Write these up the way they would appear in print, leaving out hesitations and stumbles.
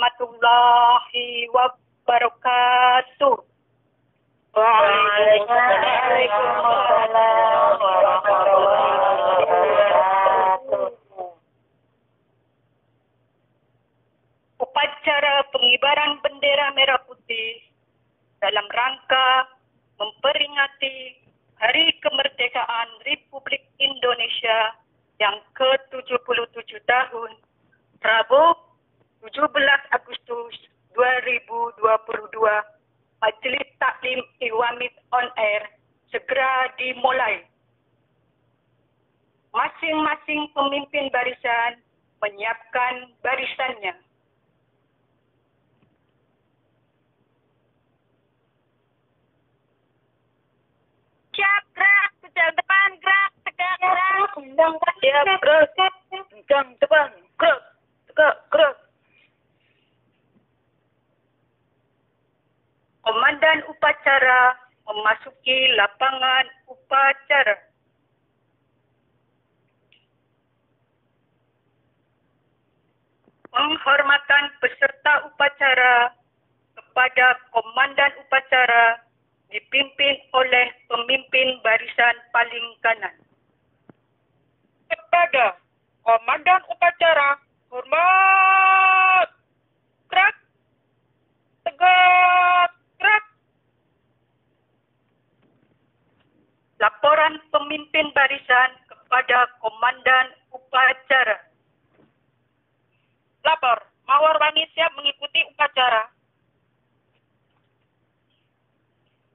warahmatullahi wabarakatuh. Waalaikumsalam warahmatullahi wabarakatuh. Upacara pengibaran bendera merah putih dalam rangka memperingati Hari Kemerdekaan Republik Indonesia yang ke-77 tahun, Rabu 17 Agustus 2022, Majelis Taklim Iwamid on Air segera dimulai. Masing-masing pemimpin barisan menyiapkan barisannya. Siap, gerak, sejauh depan, gerak, tegak, gerak, siap, gerak, sejauh depan, gerak, tegak, gerak. Komandan upacara memasuki lapangan upacara. Penghormatan peserta upacara kepada komandan upacara dipimpin oleh pemimpin barisan paling kanan. Kepada komandan upacara, hormat, gerak, tegak, gerak. Laporan pemimpin barisan kepada komandan upacara. Lapor, Mawar Wangi siap mengikuti upacara.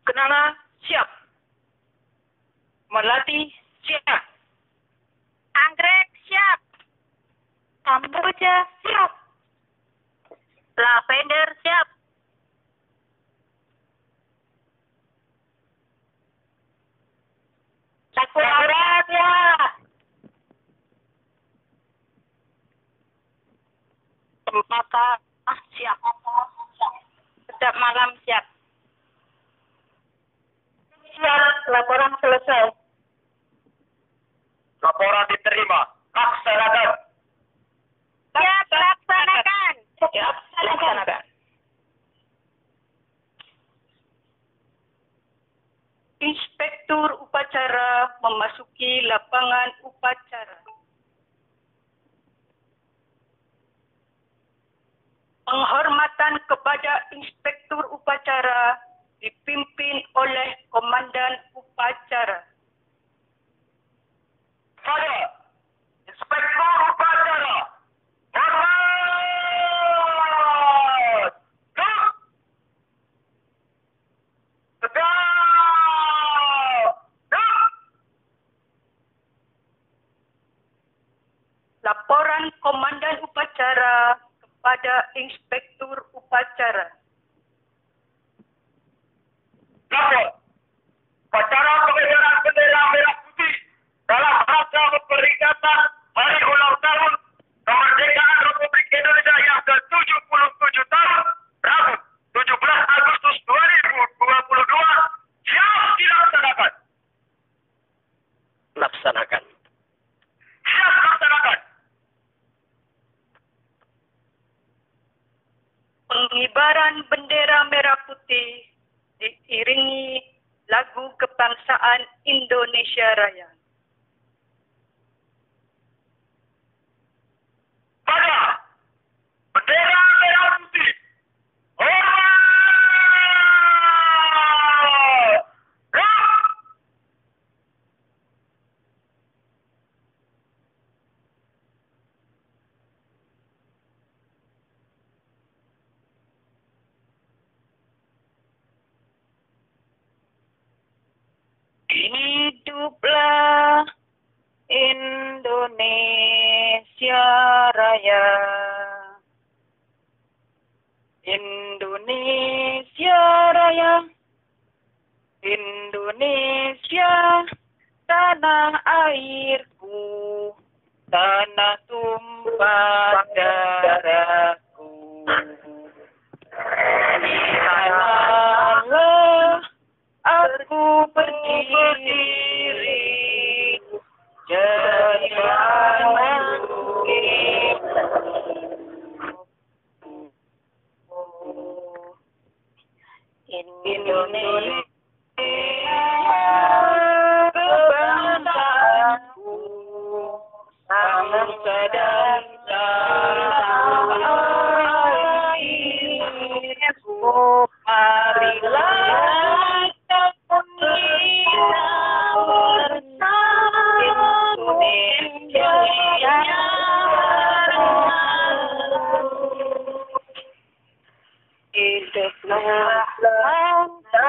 Kenala siap. Melati siap. Anggrek siap. Kamboja siap. Lavender siap. Sakura siap. Cempaka siap. Sedap malam siap. Siap, laporan selesai. Laporan diterima. Laksanakan. Siap, laksanakan. Siap, laksanakan. Inspektur upacara memasuki lapangan upacara. Penghormatan kepada inspektur upacara dipimpin oleh komandan upacara. Saya, Inspektur Upacara. Hormat! Gerak! Tegak! Gerak! Laporan komandan upacara kepada inspektur upacara. Lapor, upacara pengibaran bendera merah putih dalam rangka memperingatan Hari Ulang Tahun Kemerdekaan Republik Indonesia yang ke-77 tahun, Rabu 17 Agustus 2022, siap dilaksanakan. Laksanakan. Siap laksanakan. Pengibaran bendera merah putih diiringi lagu kebangsaan Indonesia Raya. Pada bendera merah putih, hormat! Gerak! Hiduplah Indonesia Raya. Indonesia Raya. Indonesia, tanah airku, tanah tumpah darahku. Di sanalah aku berdiri, jadilah Indonesia kebangsaanku, bangsa dan tanah airku, marilah kita bersama Indonesia hiduplah bangsa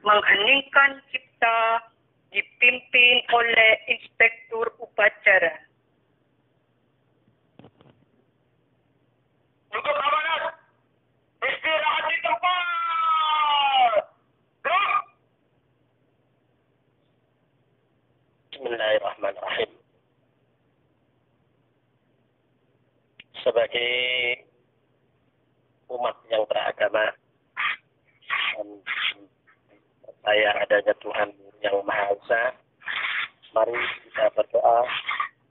Mengheningkan cipta dipimpin oleh Inspektur Upacara. Untuk amanat, istirahat di tempat. Gerak. Bismillahirrahmanirrahim. Sebagai umat yang beragama dan percaya adanya Tuhan yang Maha Esa, mari kita berdoa,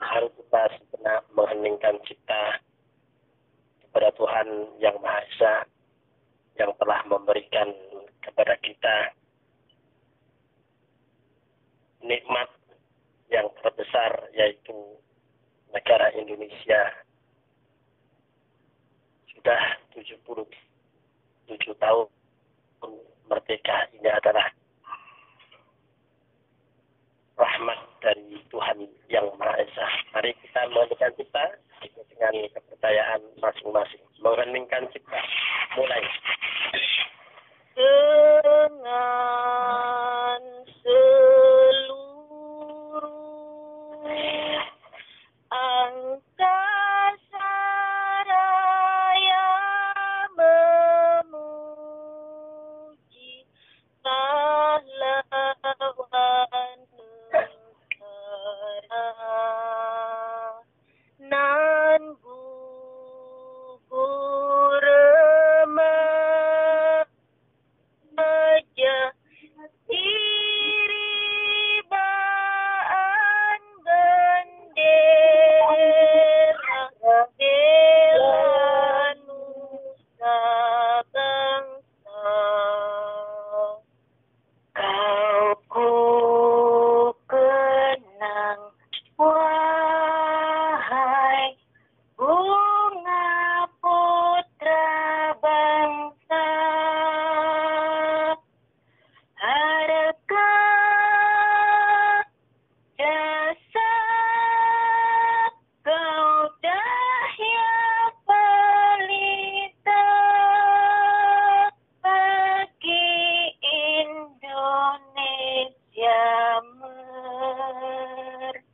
mari kita sejenak mengheningkan cipta kepada Tuhan yang Maha Esa yang telah memberikan kepada kita nikmat yang terbesar, yaitu negara Indonesia. Sudah 77 tahun merdeka. Ini adalah rahmat dari Tuhan yang Maha Esa. Mari kita mengeningkan cipta dengan kepercayaan masing-masing. Mengeningkan cipta. Mulai. Dengan seluruh angkasa raya memuji pahlawan negara, nan gugur remaja iribaan bendera bela nusa bangsa. Kau ku kenang, wahai bunga putra bangsa. Adakah jasa kau dahya pelita bagi Indonesia merdeka.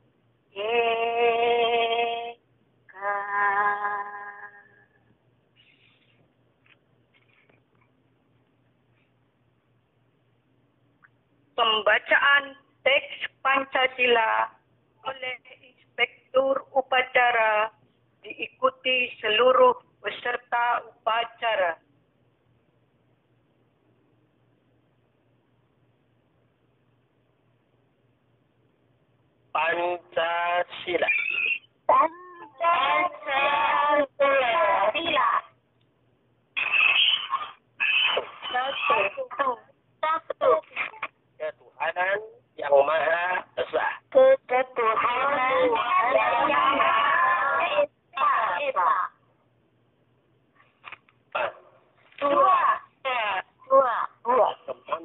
Pembacaan teks Pancasila oleh Inspektur Upacara diikuti seluruh peserta upacara. Pancasila. Pancasila.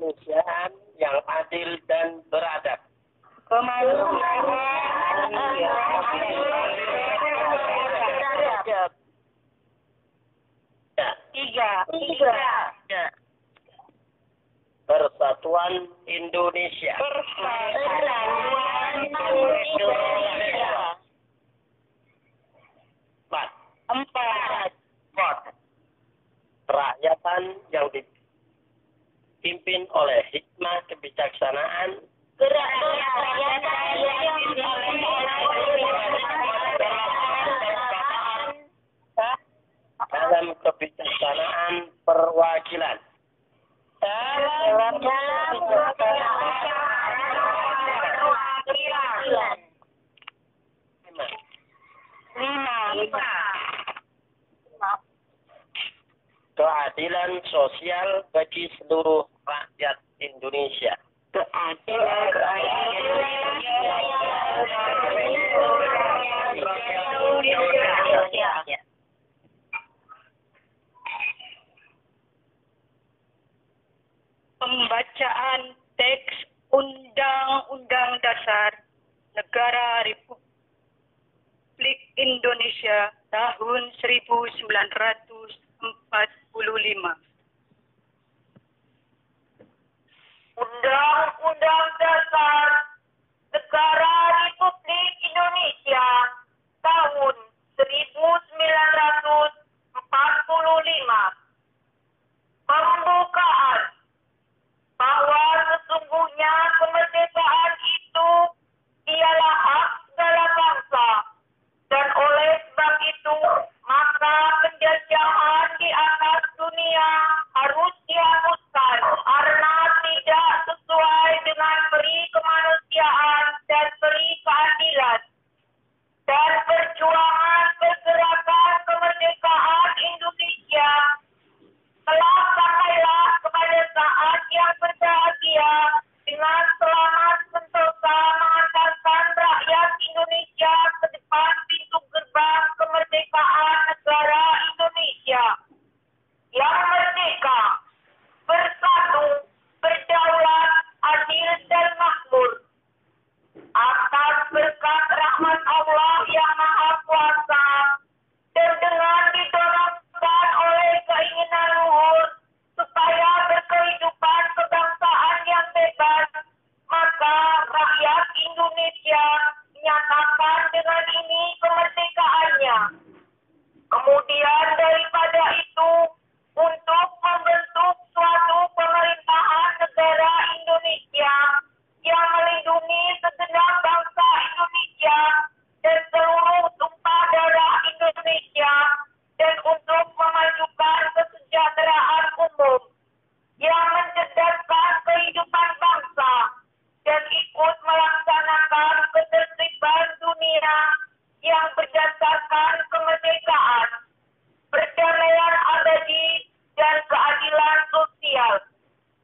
kemanusiaan yang adil dan beradab. Kemanusiaan yang adil dan beradab. Ya. Tiga. Persatuan Indonesia. Persatuan Indonesia. 4. 4. Kerakyatan yang dipimpin oleh hikmah kebijaksanaan dalam kebijaksanaan perwakilan. Dalam perwakilan. 5. Keadilan sosial bagi seluruh rakyat Indonesia. Pembacaan teks Undang-Undang Dasar Negara Republik Indonesia tahun 1945. Undang-Undang Dasar Negara Republik Indonesia tahun 1945. Pembukaan bahwa sesungguhnya kemerdekaan itu ialah hak segala bangsa, dan oleh sebab itu maka penjajahan di atas dunia harus dihapuskan karena tidak sesuai dengan peri kemanusiaan dan peri keadilan. Dan perjuangan pergerakan kemerdekaan Indonesia telah sampailah kepada saat yang berbahagia dengan selamat sentosa mengantarkan rakyat Indonesia ke depan pintu gerbang kemerdekaan negara Indonesia yang merdeka, bersatu, berdaulat, adil dan makmur. Atas berkat rahmat Allah yang Maha Kuasa dan dengan didorongkan oleh keinginan luhur supaya berkehidupan kebangsaan yang bebas, maka rakyat Indonesia menyatakan dengan ini kemerdekaannya. Kemudian daripada itu, untuk membentuk suatu pemerintahan negara Indonesia yang melindungi segenap bangsa Indonesia dan seluruh tumpah darah Indonesia, dan untuk memajukan kesejahteraan umum yang mencerdaskan kehidupan bangsa dan ikut melaksanakan ketertiban dunia yang berdasarkan kemerdekaan, perdamaian abadi dan keadilan sosial.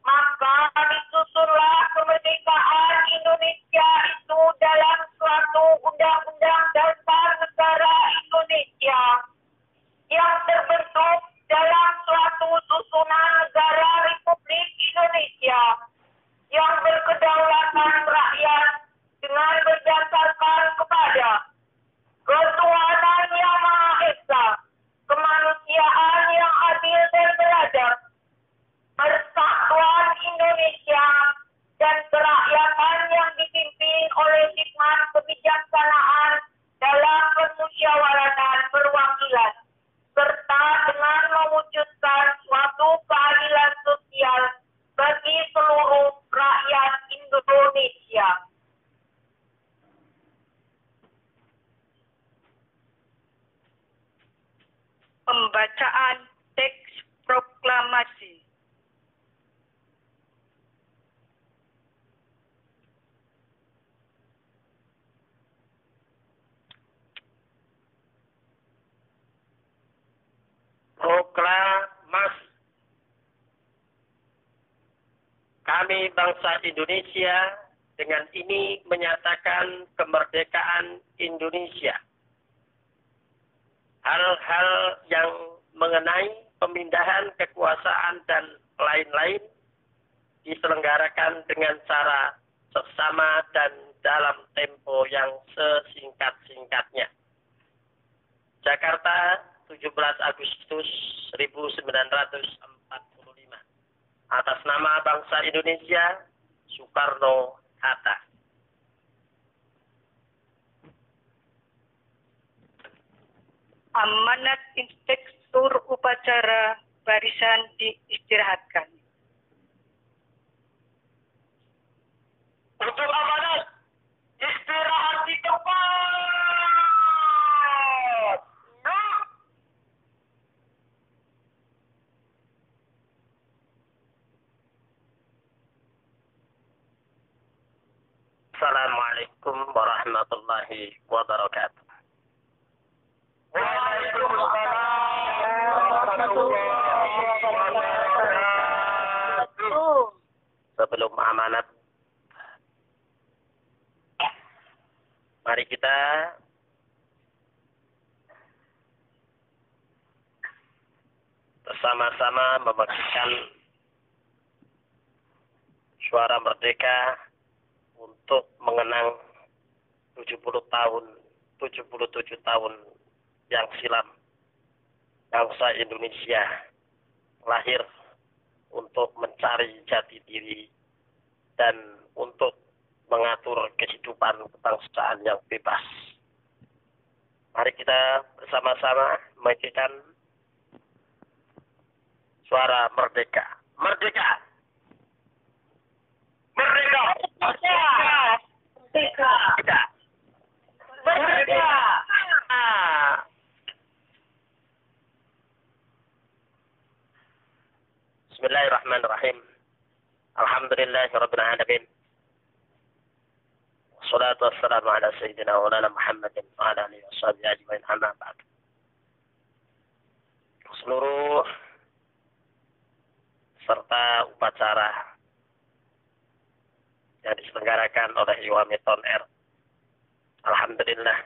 Maka disusunlah kemerdekaan Indonesia itu dalam suatu undang-undang dasar negara Indonesia yang terbentuk dalam suatu susunan negara Republik Indonesia yang berkedaulatan rakyat dengan berdasarkan kepada ketuhanan yang Maha Esa, kemanusiaan yang adil dan beradab, persatuan Indonesia, dan kerakyatan yang dipimpin oleh hikmat kebijaksanaan dalam permusyawaratan perwakilan, serta dengan mewujudkan suatu keadilan sosial bagi seluruh rakyat Indonesia. Pembacaan teks proklamasi. Proklamasi. Kami bangsa Indonesia dengan ini menyatakan kemerdekaan Indonesia. Hal-hal yang mengenai pemindahan kekuasaan dan lain-lain diselenggarakan dengan cara seksama dan dalam tempo yang sesingkat-singkatnya. Jakarta, 17 Agustus 1945. Atas nama bangsa Indonesia, Soekarno-Hatta. Amanat Inspektur Upacara barisan diistirahatkan. Untuk amanat, istirahat di tempat. Nah. Assalamualaikum warahmatullahi wabarakatuh. Waalaikumsalam warahmatullahi wabarakatuh. Sebelum amanat, mari kita bersama-sama memegang suara merdeka untuk mengenang 77 tahun yang silam bangsa Indonesia lahir untuk mencari jati diri dan untuk mengatur kehidupan kebangsaan yang bebas. Mari kita bersama-sama memainkan suara merdeka. Merdeka! Merdeka! Merdeka! Merdeka! Merdeka! Bismillahirrahmanirrahim. Alhamdulillahirabbil alamin. Wassalatu wassalamu ala sayyidina wa ala Muhammadin wa ala alihi washabihi ajmain, amma ba'd. Seluruh serta upacara yang diselenggarakan oleh Iwamit On Air, alhamdulillah,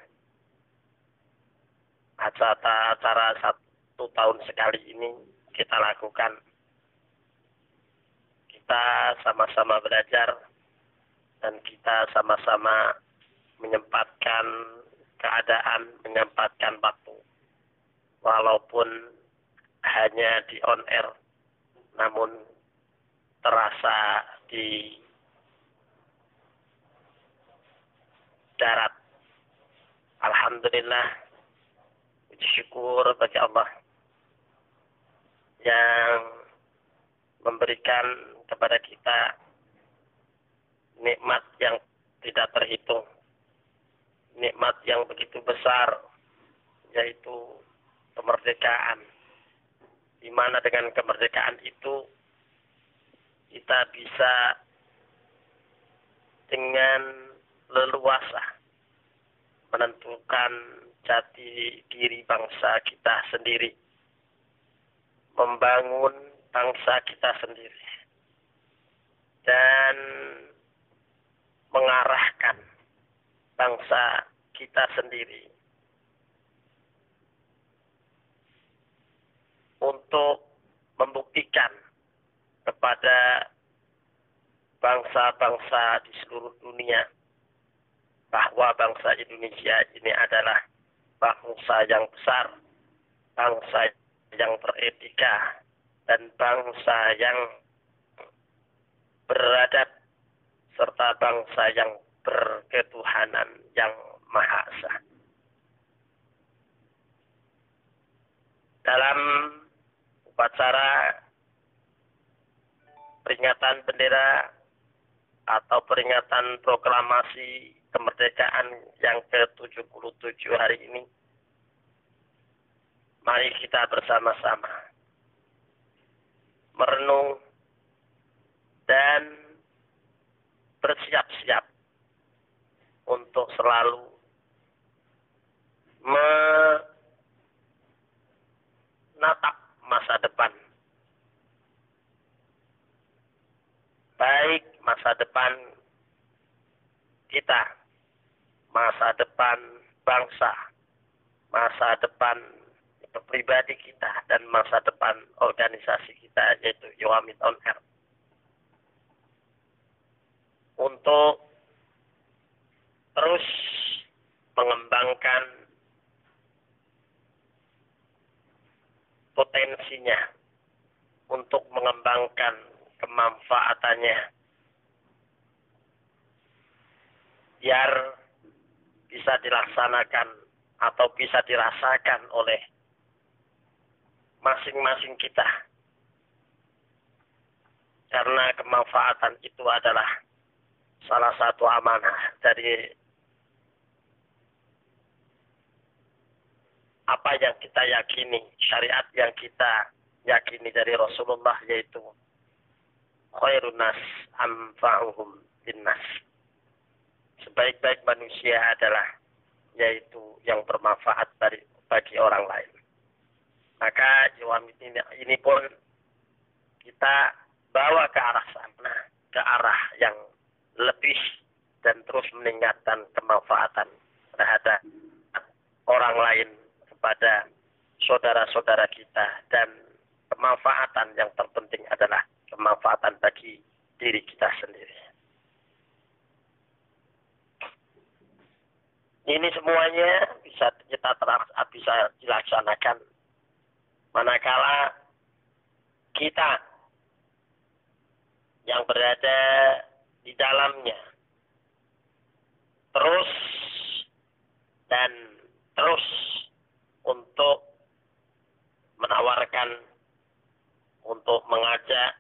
acara 1 tahun sekali ini kita lakukan. Kita sama-sama belajar dan kita sama-sama menyempatkan keadaan, menyempatkan waktu. Walaupun hanya di on air, namun terasa di darat. Alhamdulillah, puji syukur bagi Allah yang memberikan kepada kita nikmat yang tidak terhitung, nikmat yang begitu besar, yaitu kemerdekaan, di mana dengan kemerdekaan itu kita bisa dengan leluasa menentukan jati diri bangsa kita sendiri, membangun bangsa kita sendiri, dan mengarahkan bangsa kita sendiri untuk membuktikan kepada bangsa-bangsa di seluruh dunia bahwa bangsa Indonesia ini adalah bangsa yang besar, bangsa yang beretika, dan bangsa yang beradab, serta bangsa yang berketuhanan yang Maha Esa. Dalam upacara peringatan bendera atau peringatan proklamasi kemerdekaan yang ke-77 hari ini, mari kita bersama-sama merenung dan bersiap-siap untuk selalu menatap masa depan. Baik masa depan kita, masa depan bangsa, masa depan pribadi kita, dan masa depan organisasi kita, yaitu Iwamit On Air. untuk terus mengembangkan potensinya, untuk mengembangkan kemanfaatannya, biar bisa dilaksanakan atau bisa dirasakan oleh masing-masing kita. Karena kemanfaatan itu adalah salah satu amanah dari apa yang kita yakini, syariat yang kita yakini dari Rasulullah, yaitu khairun nas anfa'uhum linnas. Sebaik-baik manusia adalah yaitu yang bermanfaat bagi orang lain. Maka jiwa ini pun kita bawa ke arah sana, ke arah yang lebih dan terus meningkatkan kemanfaatan terhadap orang lain, kepada saudara-saudara kita, dan kemanfaatan yang terpenting adalah kemanfaatan bagi diri kita sendiri. Ini semuanya bisa dilaksanakan manakala kita yang berada di dalamnya terus dan terus untuk menawarkan, untuk mengajak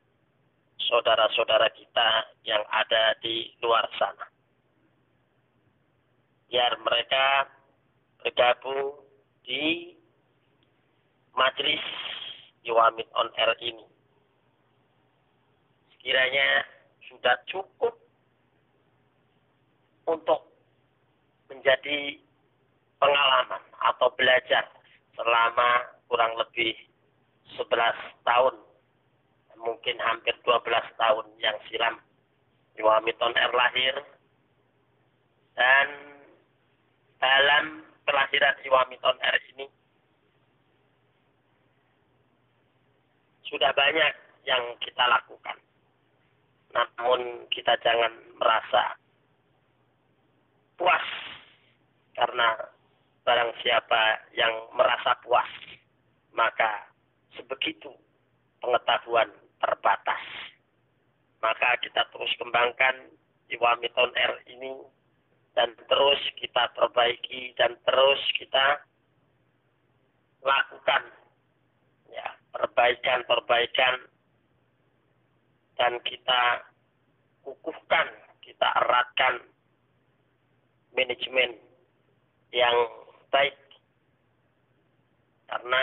saudara-saudara kita yang ada di luar sana, biar mereka bergabung di majelis Iwamit on Air ini. Sekiranya sudah cukup untuk menjadi pengalaman atau belajar selama kurang lebih 11 tahun, mungkin hampir 12 tahun yang silam Iwamit on Air lahir. Dan dalam kelahiran Iwamit on Air ini sudah banyak yang kita lakukan. Namun kita jangan merasa puas, karena barang siapa yang merasa puas, maka sebegitu pengetahuan terbatas. Maka kita terus kembangkan Iwamit on Air ini, dan terus kita perbaiki, dan terus kita lakukan ya perbaikan, dan kita kukuhkan, kita eratkan manajemen yang baik. Karena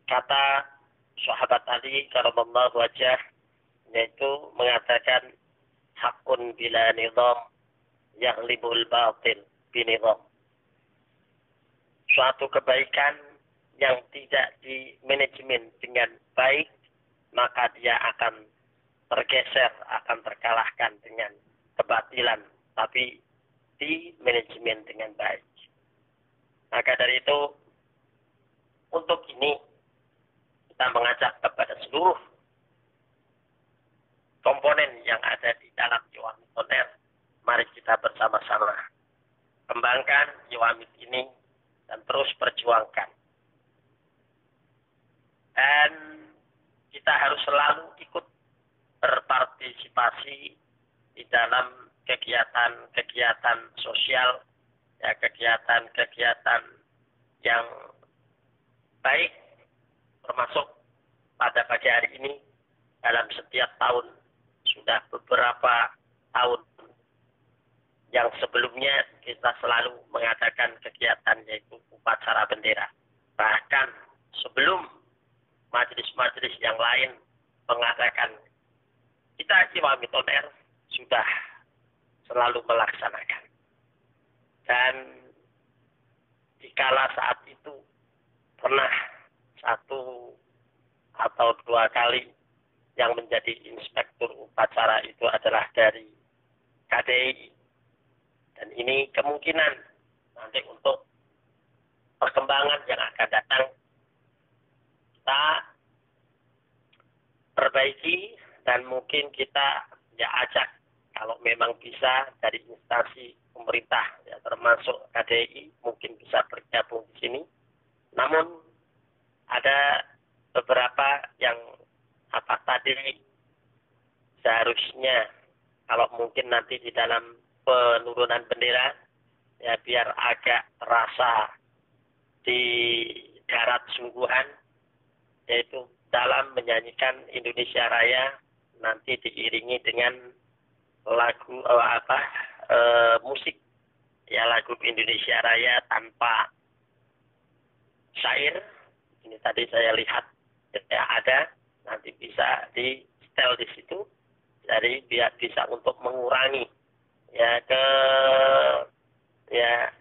kata sahabat Ali karamallahu wajhah, yaitu mengatakan hakun bila nizam yaghlibul batil binizam. Suatu kebaikan yang tidak dimanajemen dengan baik, maka dia akan tergeser, akan terkalahkan dengan kebatilan, tapi di manajemen dengan baik. Maka dari itu, untuk ini kita mengajak kepada seluruh komponen yang ada di dalam Iwamit on Air, mari kita bersama-sama kembangkan Iwamit ini dan terus perjuangkan. Dan kita harus selalu ikut berpartisipasi di dalam kegiatan-kegiatan sosial, ya, kegiatan-kegiatan yang baik, termasuk pada pagi hari ini. Dalam setiap tahun, sudah beberapa tahun yang sebelumnya kita selalu mengadakan kegiatan, yaitu upacara bendera. Bahkan sebelum majelis-majelis yang lain mengadakan, kita Iwamit on Air sudah selalu melaksanakan. Dan dikala saat itu pernah 1 atau 2 kali yang menjadi inspektur upacara itu adalah dari KDI. Dan ini kemungkinan nanti untuk perkembangan yang akan datang, kita perbaiki dan mungkin kita ya ajak kalau memang bisa dari instansi pemerintah ya termasuk KDI mungkin bisa bergabung di sini. Namun ada beberapa yang tadi seharusnya kalau mungkin nanti di dalam penurunan bendera ya biar agak terasa di darat sungguhan, yaitu dalam menyanyikan Indonesia Raya nanti diiringi dengan lagu musik ya lagu Indonesia Raya tanpa syair. Ini tadi saya lihat ya ada, nanti bisa di setel di situ, jadi biar bisa untuk mengurangi ya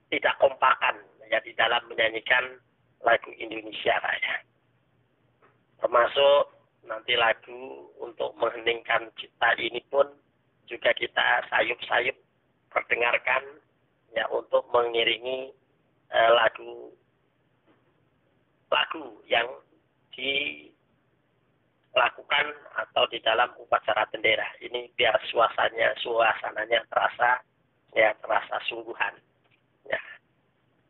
tidak kompakan ya di dalam menyanyikan lagu Indonesia Raya. Termasuk nanti lagu untuk mengheningkan cipta ini pun juga kita sayup-sayup perdengarkan ya untuk mengiringi lagu yang dilakukan atau di dalam upacara bendera. Ini biar suasananya terasa sungguhan. Ya.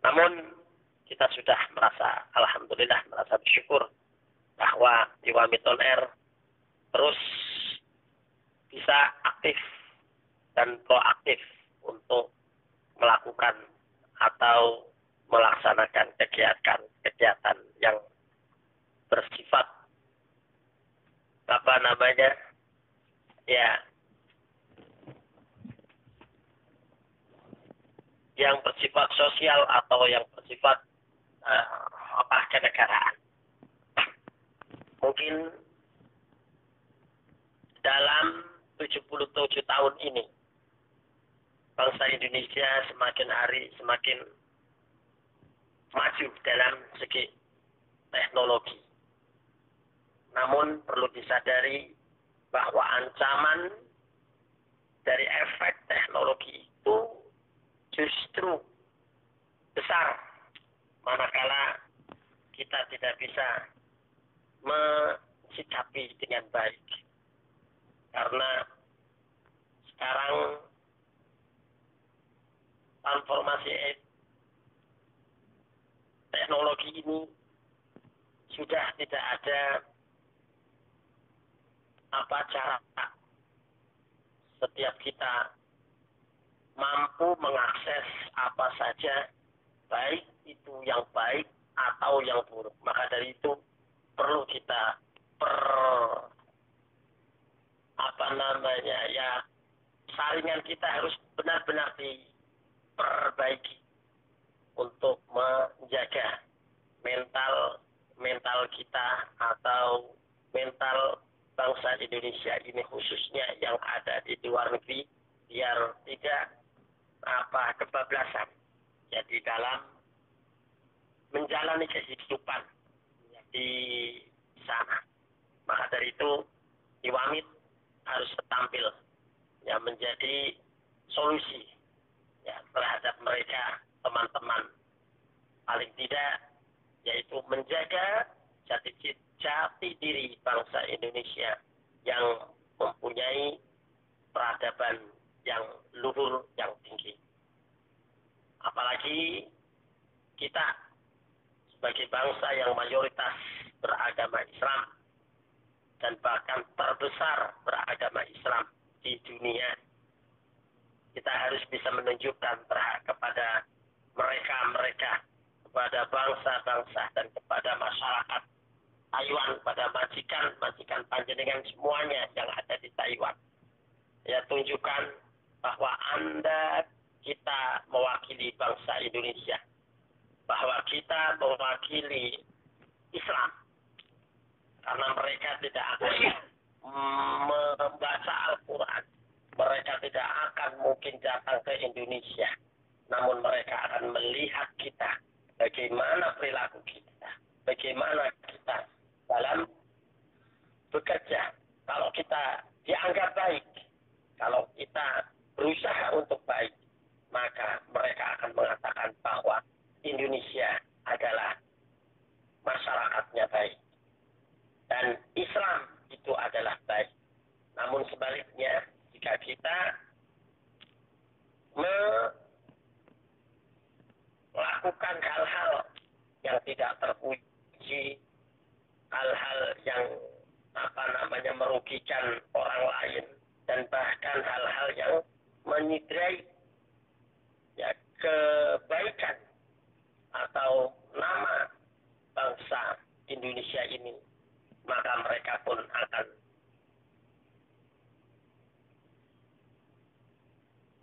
Namun kita sudah alhamdulillah merasa bersyukur bahwa di Wamit On Air terus bisa aktif dan proaktif untuk melakukan atau melaksanakan kegiatan yang bersifat yang bersifat sosial atau yang bersifat kenegaraan. Mungkin dalam 77 tahun ini bangsa Indonesia semakin hari semakin maju dalam segi teknologi. Namun perlu disadari bahwa ancaman dari efek teknologi itu justru besar manakala kita tidak bisa mensikapi dengan baik. Karena sekarang transformasi teknologi ini sudah tidak ada cara setiap kita mampu mengakses apa saja, baik itu yang baik atau yang buruk. Maka dari itu perlu kita saringan kita harus benar-benar diperbaiki untuk menjaga mental kita atau mental bangsa Indonesia ini khususnya yang ada di luar negeri biar tidak kebablasan ya di dalam menjalani kehidupan ya, di sana. Maka dari itu Iwamit harus tampil ya menjadi solusi ya terhadap mereka teman-teman, paling tidak yaitu menjaga jati diri bangsa Indonesia yang mempunyai peradaban yang luhur, yang tinggi. Apalagi kita sebagai bangsa yang mayoritas beragama Islam dan bahkan terbesar beragama Islam di dunia, kita harus bisa menunjukkan kepada mereka, kepada bangsa-bangsa dan kepada masyarakat Taiwan, pada majikan panjenengan semuanya yang ada di Taiwan. Ya, tunjukkan bahwa kita mewakili bangsa Indonesia, bahwa kita mewakili Islam, karena mereka tidak akan membaca Al-Quran, mereka tidak akan mungkin datang ke Indonesia, namun mereka akan melihat kita, bagaimana perilaku kita, bagaimana kita dalam bekerja. Kalau kita dianggap baik, kalau kita berusaha untuk baik, maka mereka akan mengatakan bahwa Indonesia adalah masyarakatnya baik dan Islam itu adalah baik. Namun sebaliknya, jika kita melakukan hal-hal yang tidak terpuji, hal-hal yang merugikan orang lain, dan bahkan hal-hal yang menyidrai ya, kebaikan atau nama bangsa Indonesia ini, maka mereka pun akan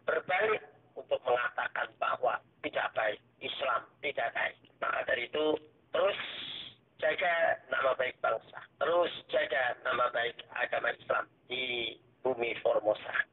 berbalik untuk mengatakan bahwa tidak baik, Islam tidak baik. Maka dari itu terus jaga nama baik bangsa, terus jaga nama baik agama Islam di bumi Formosa.